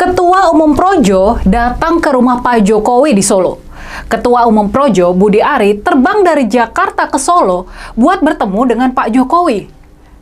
Ketua Umum Projo datang ke rumah Pak Jokowi di Solo. Ketua Umum Projo, Budi Ari, terbang dari Jakarta ke Solo buat bertemu dengan Pak Jokowi.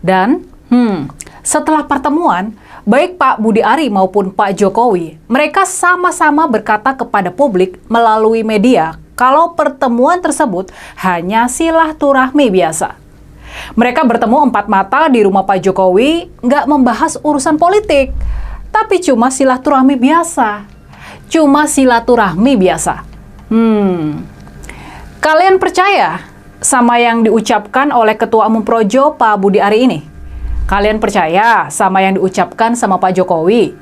Dan, setelah pertemuan, baik Pak Budi Ari maupun Pak Jokowi, mereka sama-sama berkata kepada publik melalui media kalau pertemuan tersebut hanya silaturahmi biasa. Mereka bertemu empat mata di rumah Pak Jokowi, nggak membahas urusan politik, tapi cuma silaturahmi biasa. Cuma silaturahmi biasa. Kalian percaya sama yang diucapkan oleh Ketua Umum Projo, Pak Budi Ari ini? Kalian percaya sama yang diucapkan sama Pak Jokowi?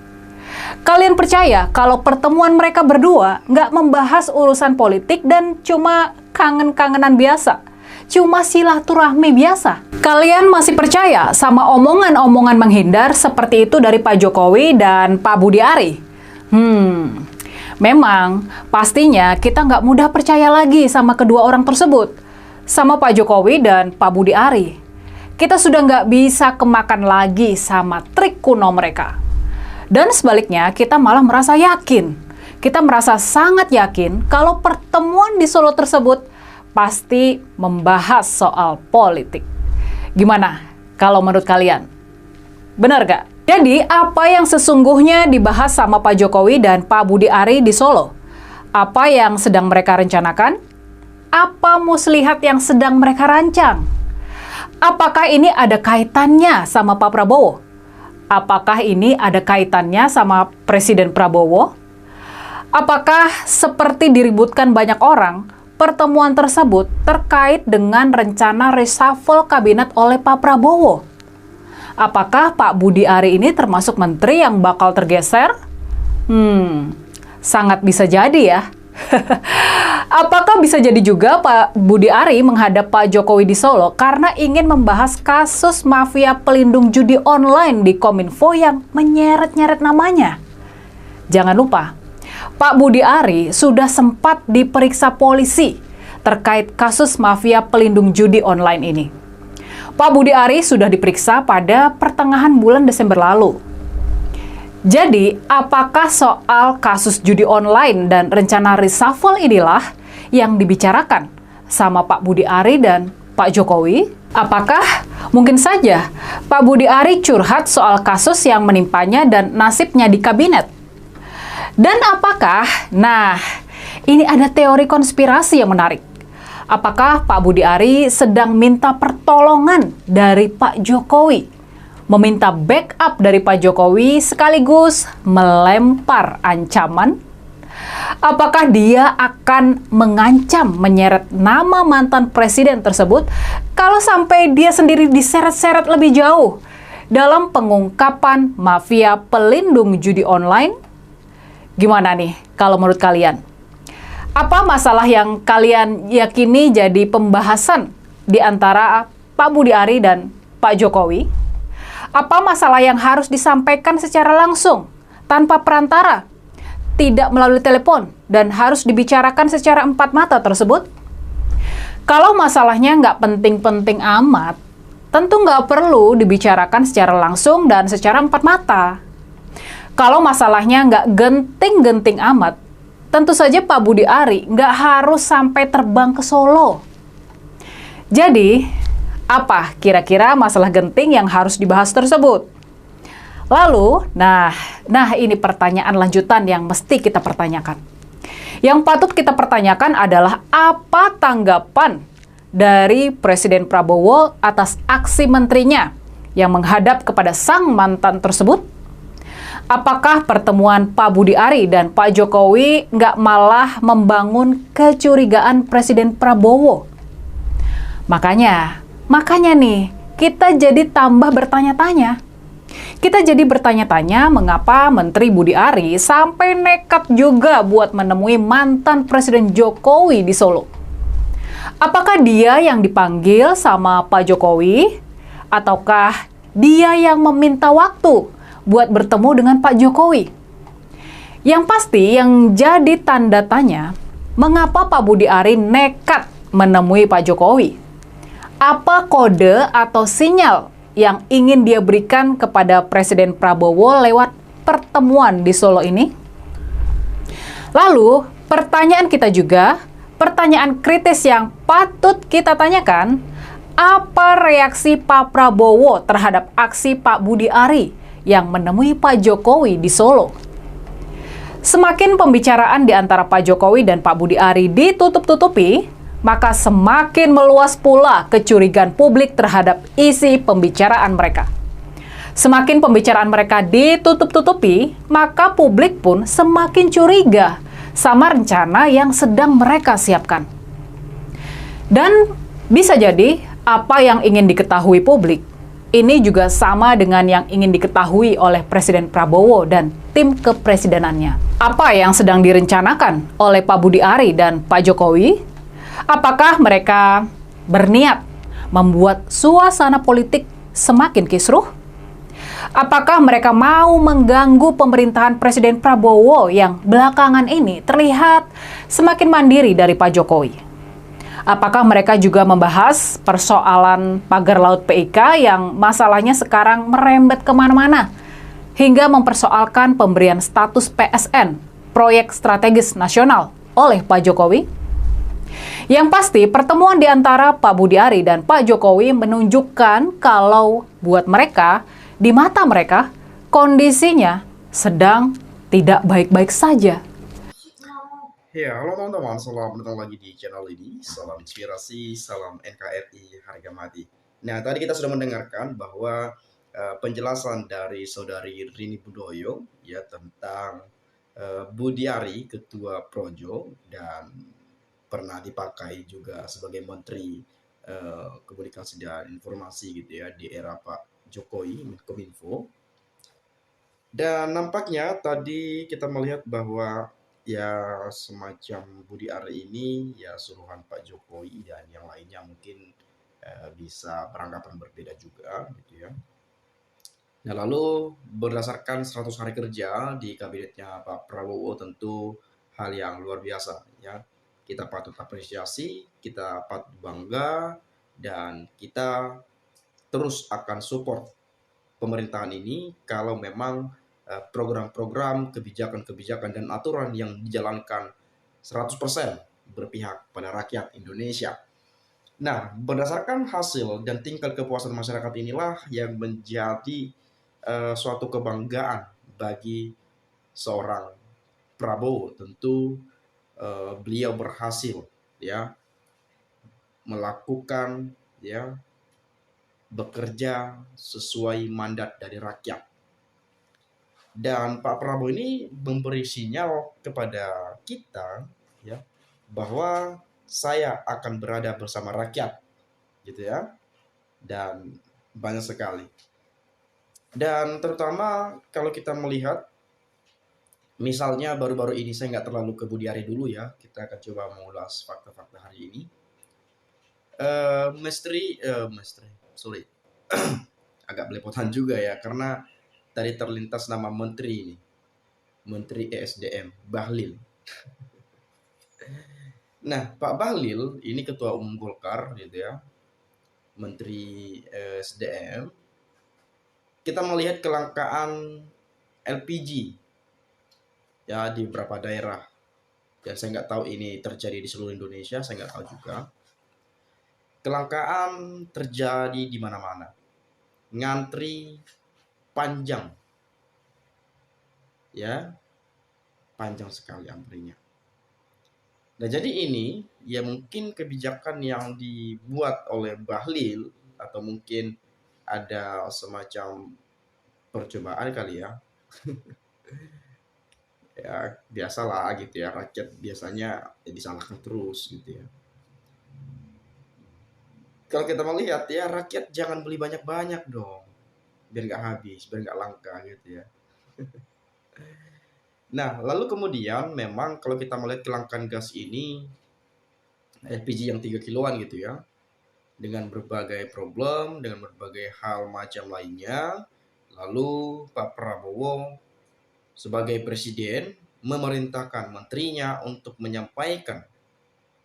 Kalian percaya kalau pertemuan mereka berdua nggak membahas urusan politik dan cuma kangen-kangenan biasa? Cuma silaturahmi biasa? Kalian masih percaya sama omongan-omongan menghindar seperti itu dari Pak Jokowi dan Pak Budi Ari? Memang, pastinya kita nggak mudah percaya lagi sama kedua orang tersebut. Sama Pak Jokowi dan Pak Budi Ari. Kita sudah nggak bisa kemakan lagi sama trik kuno mereka. Dan sebaliknya, kita malah merasa yakin. Kita merasa sangat yakin kalau pertemuan di Solo tersebut pasti membahas soal politik. Gimana kalau menurut kalian? Benar gak? Jadi, apa yang sesungguhnya dibahas sama Pak Jokowi dan Pak Budi Ari di Solo? Apa yang sedang mereka rencanakan? Apa muslihat yang sedang mereka rancang? Apakah ini ada kaitannya sama Pak Prabowo? Apakah ini ada kaitannya sama Presiden Prabowo? Apakah seperti diributkan banyak orang, pertemuan tersebut terkait dengan rencana reshuffle kabinet oleh Pak Prabowo? Apakah Pak Budi Ari ini termasuk menteri yang bakal tergeser? Sangat bisa jadi ya. Apakah bisa jadi juga Pak Budi Ari menghadap Pak Jokowi di Solo karena ingin membahas kasus mafia pelindung judi online di Kominfo yang menyeret-nyeret namanya? Jangan lupa, Pak Budi Ari sudah sempat diperiksa polisi terkait kasus mafia pelindung judi online ini. Pak Budi Ari sudah diperiksa pada pertengahan bulan Desember lalu. Jadi, apakah soal kasus judi online dan rencana reshuffle inilah yang dibicarakan sama Pak Budi Ari dan Pak Jokowi? Apakah mungkin saja Pak Budi Ari curhat soal kasus yang menimpanya dan nasibnya di kabinet? Dan apakah, ini ada teori konspirasi yang menarik. Apakah Pak Budi Ari sedang minta pertolongan dari Pak Jokowi? Meminta backup dari Pak Jokowi sekaligus melempar ancaman? Apakah dia akan mengancam menyeret nama mantan presiden tersebut kalau sampai dia sendiri diseret-seret lebih jauh dalam pengungkapan mafia pelindung judi online? Gimana nih kalau menurut kalian? Apa masalah yang kalian yakini jadi pembahasan di antara Pak Budi Ari dan Pak Jokowi? Apa masalah yang harus disampaikan secara langsung, tanpa perantara, tidak melalui telepon, dan harus dibicarakan secara empat mata tersebut? Kalau masalahnya nggak penting-penting amat, tentu nggak perlu dibicarakan secara langsung dan secara empat mata. Kalau masalahnya nggak genting-genting amat, tentu saja Pak Budi Ari nggak harus sampai terbang ke Solo. Jadi, apa kira-kira masalah genting yang harus dibahas tersebut? Lalu, ini pertanyaan lanjutan yang mesti kita pertanyakan. Yang patut kita pertanyakan adalah apa tanggapan dari Presiden Prabowo atas aksi menterinya yang menghadap kepada sang mantan tersebut? Apakah pertemuan Pak Budi Ari dan Pak Jokowi nggak malah membangun kecurigaan Presiden Prabowo? Makanya nih, kita jadi tambah bertanya-tanya. Kita jadi bertanya-tanya mengapa Menteri Budi Ari sampai nekat juga buat menemui mantan Presiden Jokowi di Solo. Apakah dia yang dipanggil sama Pak Jokowi? Ataukah dia yang meminta waktu buat bertemu dengan Pak Jokowi? Yang pasti yang jadi tanda tanya, mengapa Pak Budi Ari nekat menemui Pak Jokowi? Apa kode atau sinyal yang ingin dia berikan kepada Presiden Prabowo lewat pertemuan di Solo ini? Lalu, pertanyaan kita juga, pertanyaan kritis yang patut kita tanyakan, apa reaksi Pak Prabowo terhadap aksi Pak Budi Ari yang menemui Pak Jokowi di Solo? Semakin pembicaraan di antara Pak Jokowi dan Pak Budi Ari ditutup-tutupi, maka semakin meluas pula kecurigaan publik terhadap isi pembicaraan mereka. Semakin pembicaraan mereka ditutup-tutupi, maka publik pun semakin curiga sama rencana yang sedang mereka siapkan. Dan bisa jadi apa yang ingin diketahui publik ini juga sama dengan yang ingin diketahui oleh Presiden Prabowo dan tim kepresidenannya. Apa yang sedang direncanakan oleh Pak Budi Ari dan Pak Jokowi? Apakah mereka berniat membuat suasana politik semakin kisruh? Apakah mereka mau mengganggu pemerintahan Presiden Prabowo yang belakangan ini terlihat semakin mandiri dari Pak Jokowi? Apakah mereka juga membahas persoalan pagar laut PIK yang masalahnya sekarang merembet kemana-mana, hingga mempersoalkan pemberian status PSN, proyek strategis nasional, oleh Pak Jokowi? Yang pasti, pertemuan di antara Pak Budi Ari dan Pak Jokowi menunjukkan kalau buat mereka, di mata mereka, kondisinya sedang tidak baik-baik saja. Ya, halo teman-teman, selamat datang lagi di channel ini. Salam inspirasi, salam NKRI harga mati. Nah, tadi kita sudah mendengarkan bahwa penjelasan dari saudari Rini Budoyo ya tentang Budi Ari, ketua Projo, dan pernah dipakai juga sebagai menteri komunikasi dan informasi gitu ya di era Pak Jokowi, Menkominfo. Dan nampaknya tadi kita melihat bahwa ya semacam Budi Ari ini ya suruhan Pak Jokowi dan yang lainnya mungkin bisa beranggapan berbeda juga gitu ya. Nah, lalu berdasarkan 100 hari kerja di kabinetnya Pak Prabowo tentu hal yang luar biasa ya. Kita patut apresiasi, kita patut bangga, dan kita terus akan support pemerintahan ini kalau memang program-program, kebijakan-kebijakan, dan aturan yang dijalankan 100% berpihak pada rakyat Indonesia. Nah, berdasarkan hasil dan tingkat kepuasan masyarakat inilah yang menjadi suatu kebanggaan bagi seorang Prabowo. Tentu beliau berhasil ya melakukan ya bekerja sesuai mandat dari rakyat. Dan Pak Prabowo ini memberi sinyal kepada kita ya bahwa saya akan berada bersama rakyat gitu ya. Dan banyak sekali. Dan terutama kalau kita melihat misalnya baru-baru ini, saya nggak terlalu ke Budi Ari dulu ya. Kita akan coba mengulas fakta-fakta hari ini. Sorry. Agak belepotan juga ya karena tadi terlintas nama menteri ini. Menteri ESDM, Bahlil. Nah, Pak Bahlil ini ketua umum Golkar gitu ya. Menteri ESDM. Kita melihat kelangkaan LPG ya di beberapa daerah. Dan saya nggak tahu ini terjadi di seluruh Indonesia, saya nggak tahu juga. Kelangkaan terjadi di mana-mana. Ngantri panjang. Ya, panjang sekali antrinya. Nah, jadi ini ya mungkin kebijakan yang dibuat oleh Bahlil atau mungkin ada semacam percobaan kali ya. Ya, biasalah gitu ya, rakyat biasanya ya disalahkan terus gitu ya. Kalau kita melihat ya, rakyat jangan beli banyak-banyak dong. Biar nggak habis, biar nggak langka gitu ya. Nah, lalu kemudian memang kalau kita melihat kelangkaan gas ini, LPG yang 3 kiloan gitu ya, dengan berbagai problem, dengan berbagai hal macam lainnya, lalu Pak Prabowo sebagai presiden memerintahkan menterinya untuk menyampaikan,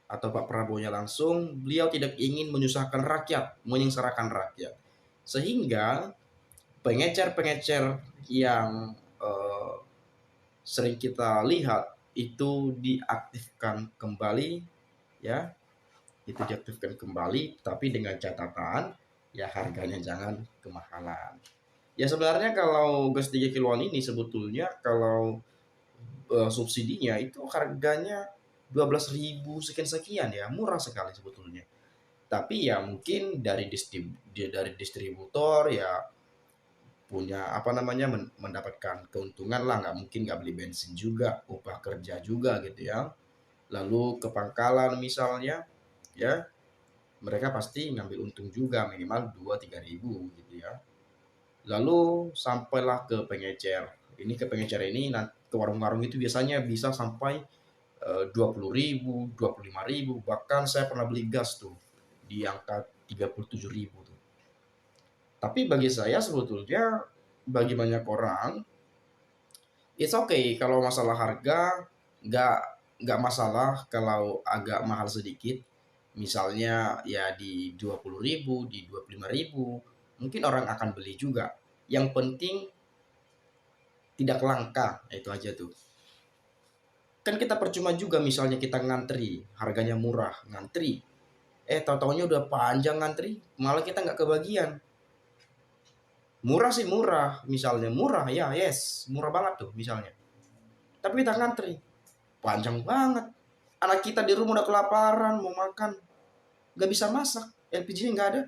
atau Pak Prabowo-nya langsung, beliau tidak ingin menyusahkan rakyat, menyengsarakan rakyat. Sehingga pengecer-pengecer yang eh, sering kita lihat itu diaktifkan kembali, ya, itu diaktifkan kembali, tapi dengan catatan ya harganya jangan kemahalan. Ya sebenarnya kalau gas 3 kiloan ini sebetulnya kalau subsidinya itu harganya 12.000 sekian-sekian ya, murah sekali sebetulnya. Tapi ya mungkin dari distributor ya punya apa namanya mendapatkan keuntungan lah, nggak mungkin nggak beli bensin juga, upah kerja juga gitu ya. Lalu ke pangkalan misalnya ya mereka pasti ngambil untung juga minimal 2-3 ribu gitu ya. Lalu sampailah ke pengecer. Ini ke pengecer ini ke warung-warung itu biasanya bisa sampai 20.000, 25.000, bahkan saya pernah beli gas tuh di angka 37.000 tuh. Tapi bagi saya sebetulnya bagi banyak orang it's okay kalau masalah harga, nggak nggak masalah kalau agak mahal sedikit. Misalnya ya di 20.000, di 25.000, mungkin orang akan beli juga. Yang penting tidak langka, itu aja tuh. Kan kita percuma juga misalnya kita ngantri, harganya murah, ngantri. Tahu-taunya udah panjang ngantri, malah kita nggak kebagian. Murah sih murah, misalnya murah ya, yes, murah banget tuh misalnya. Tapi kita ngantri, panjang banget. Anak kita di rumah udah kelaparan, mau makan, nggak bisa masak, LPG-nya nggak ada,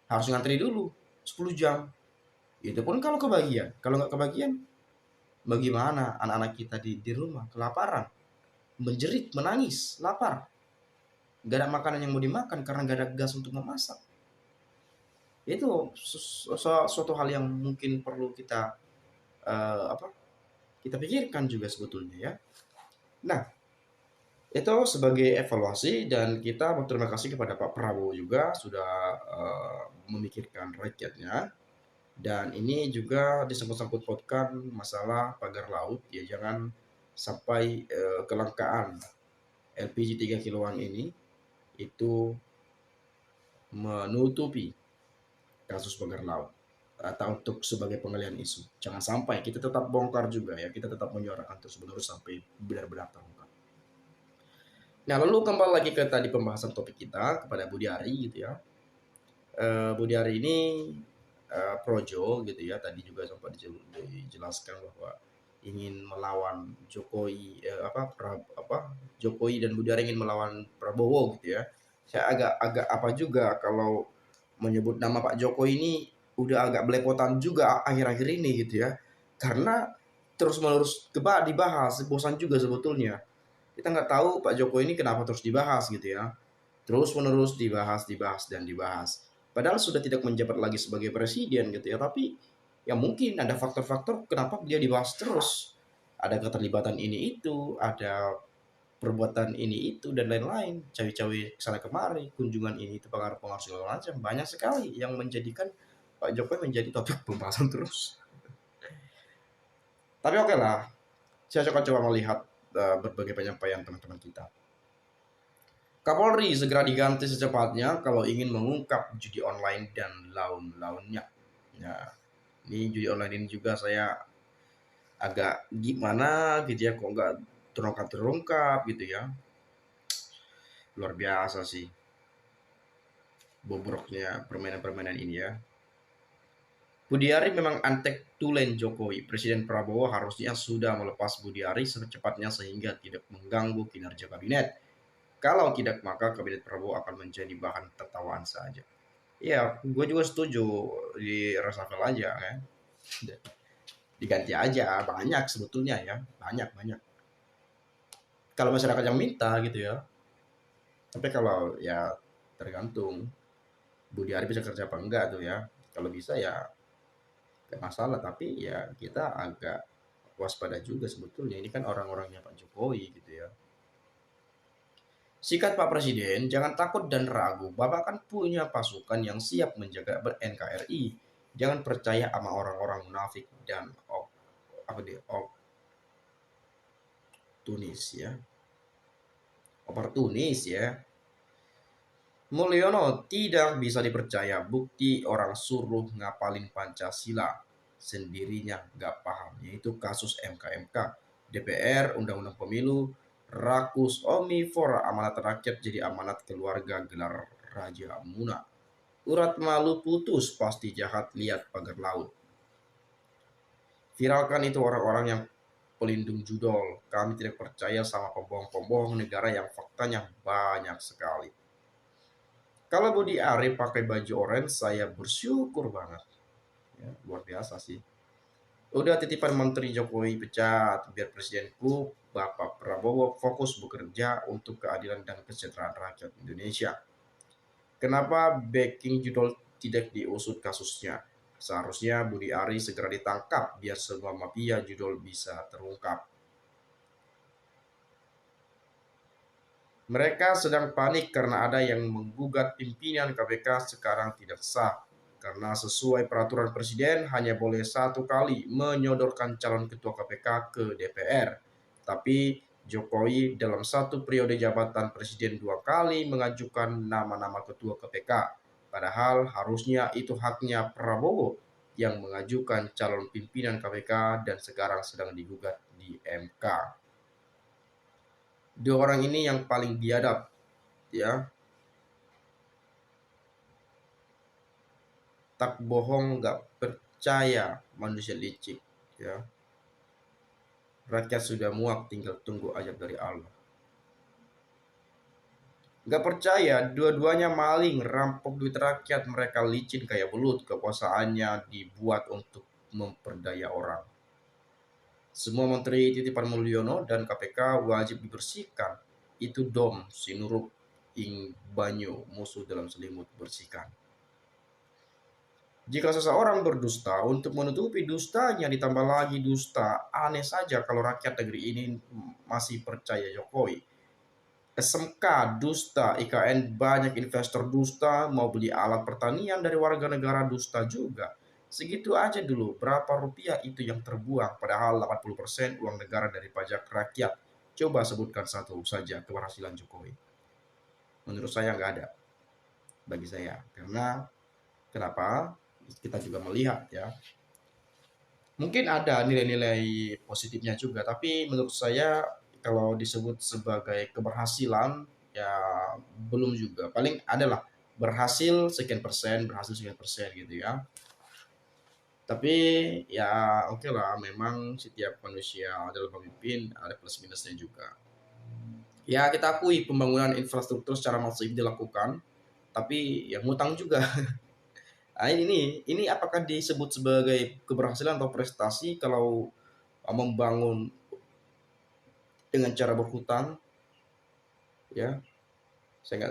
harus ngantri dulu 10 jam. Itu pun kalau kebagian. Kalau nggak kebagian, bagaimana anak-anak kita di rumah kelaparan, menjerit, menangis, lapar, nggak ada makanan yang mau dimakan karena nggak ada gas untuk memasak. Itu suatu hal yang mungkin perlu kita kita pikirkan juga sebetulnya ya. Nah, itu sebagai evaluasi dan kita berterima kasih kepada Pak Prabowo juga sudah memikirkan rakyatnya. Dan ini juga disangkut-sangkut pautkan masalah pagar laut ya, jangan sampai kelangkaan LPG 3 kiloan ini itu menutupi kasus pagar laut atau untuk sebagai pengalian isu. Jangan sampai kita tetap bongkar juga ya, kita tetap menyuarakan terus-menerus sampai benar-benar terungkap. Nah, lalu kembali lagi ke tadi pembahasan topik kita kepada Budi Ari gitu ya. Budi Ari ini projo gitu ya, tadi juga sempat dijelaskan bahwa ingin melawan Jokowi Jokowi dan Budi Ari ingin melawan Prabowo gitu ya. Saya agak apa juga kalau menyebut nama Pak Jokowi ini udah agak belepotan juga akhir-akhir ini gitu ya. Karena terus-menerus dibahas, bosan juga sebetulnya. Kita nggak tahu Pak Jokowi ini kenapa terus dibahas gitu ya. Terus-menerus dibahas dan dibahas. Padahal sudah tidak menjabat lagi sebagai presiden gitu ya, tapi ya mungkin ada faktor-faktor kenapa dia dibahas terus. Ada keterlibatan ini itu, ada perbuatan ini itu dan lain-lain, cawi-cawi kesana kemari, kunjungan ini itu, pengaruh-pengaruh segala macam, banyak sekali yang menjadikan Pak Jokowi menjadi topik pembahasan terus. Tapi oke lah, saya coba melihat berbagai penyampaian teman-teman kita. Kapolri segera diganti secepatnya kalau ingin mengungkap judi online dan laun-launnya. Ya, ini judi online ini juga saya agak gimana gitu ya, kok nggak terungkap gitu ya. Luar biasa sih bobroknya permainan-permainan ini ya. Budi Ari memang antek tulen Jokowi. Presiden Prabowo harusnya sudah melepas Budi Ari secepatnya sehingga tidak mengganggu kinerja kabinet. Kalau tidak, maka kabinet Prabowo akan menjadi bahan tertawaan saja. Ya, gue juga setuju di reshuffle aja kan. Diganti aja, banyak sebetulnya ya, banyak. Kalau masyarakat yang minta gitu ya. Tapi kalau ya tergantung Budi Ari bisa kerja apa enggak tuh ya. Kalau bisa ya gak masalah, tapi ya kita agak waspada juga sebetulnya. Ini kan orang-orangnya Pak Jokowi gitu ya. Sikat Pak Presiden, jangan takut dan ragu. Bapak kan punya pasukan yang siap menjaga NKRI. Jangan percaya sama orang-orang munafik dan oportunis ya. Mulyono tidak bisa dipercaya, bukti orang suruh ngapalin Pancasila. sendirinya nggak paham, yaitu kasus MK-MK, DPR, Undang-Undang Pemilu, rakus omnivora, amanat rakyat jadi amanat keluarga, gelar Raja Muna. Urat malu putus, pasti jahat, lihat pagar laut. Viralkan itu orang-orang yang pelindung judol. Kami tidak percaya sama pembohong-pembohong negara yang faktanya banyak sekali. Kalau Budi Ari pakai baju orange, saya bersyukur banget. Ya, luar biasa sih. Udah titipan Menteri Jokowi pecat, biar Presidenku Bapak Prabowo fokus bekerja untuk keadilan dan kesejahteraan rakyat Indonesia. Kenapa backing judul tidak diusut kasusnya? Seharusnya Budi Ari segera ditangkap biar semua mafia judul bisa terungkap. Mereka sedang panik karena ada yang menggugat pimpinan KPK sekarang tidak sah. Karena sesuai peraturan Presiden hanya boleh 1 kali menyodorkan calon ketua KPK ke DPR. Tapi Jokowi dalam 1 periode jabatan Presiden 2 kali mengajukan nama-nama ketua KPK. Padahal harusnya itu haknya Prabowo yang mengajukan calon pimpinan KPK dan sekarang sedang digugat di MK. Dua orang ini yang paling biadab, ya. Tak bohong, nggak percaya, manusia licik, ya. Rakyat sudah muak, tinggal tunggu ajab dari Allah. Nggak percaya, dua-duanya maling, rampok duit rakyat, mereka licin kayak belut, kekuasaannya dibuat untuk memperdaya orang. Semua menteri titipan Mulyono dan KPK wajib dibersihkan. Itu dom, sinuruk, ing banyu, musuh dalam selimut, bersihkan. Jika seseorang berdusta, untuk menutupi dustanya ditambah lagi dusta, aneh saja kalau rakyat negeri ini masih percaya Jokowi. SMK dusta, IKN banyak investor dusta, mau beli alat pertanian dari warga negara dusta juga. Segitu aja dulu, berapa rupiah itu yang terbuang, padahal 80% uang negara dari pajak rakyat. Coba sebutkan satu saja keberhasilan Jokowi. Menurut saya nggak ada, bagi saya. Karena kenapa? Kita juga melihat, ya. Mungkin ada nilai-nilai positifnya juga, tapi menurut saya kalau disebut sebagai keberhasilan, ya belum juga. Paling adalah berhasil sekian persen, gitu ya. Tapi ya oke lah, memang setiap manusia dalam memimpin ada plus minusnya juga. Ya kita akui pembangunan infrastruktur secara masif dilakukan, tapi ya ngutang juga. Nah, ini apakah disebut sebagai keberhasilan atau prestasi kalau membangun dengan cara berhutang? Ya, saya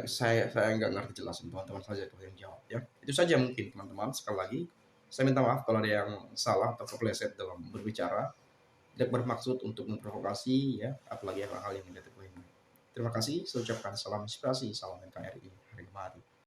nggak ngerti jelas, teman-teman saja itu yang jawab, ya. Itu saja mungkin teman-teman. Sekali lagi saya minta maaf kalau ada yang salah atau kepleset dalam berbicara. Tidak bermaksud untuk memprovokasi, ya, apalagi hal-hal yang tidak terpuji. Terima kasih. Saya ucapkan salam inspirasi, salam NKRI, hari kemarin.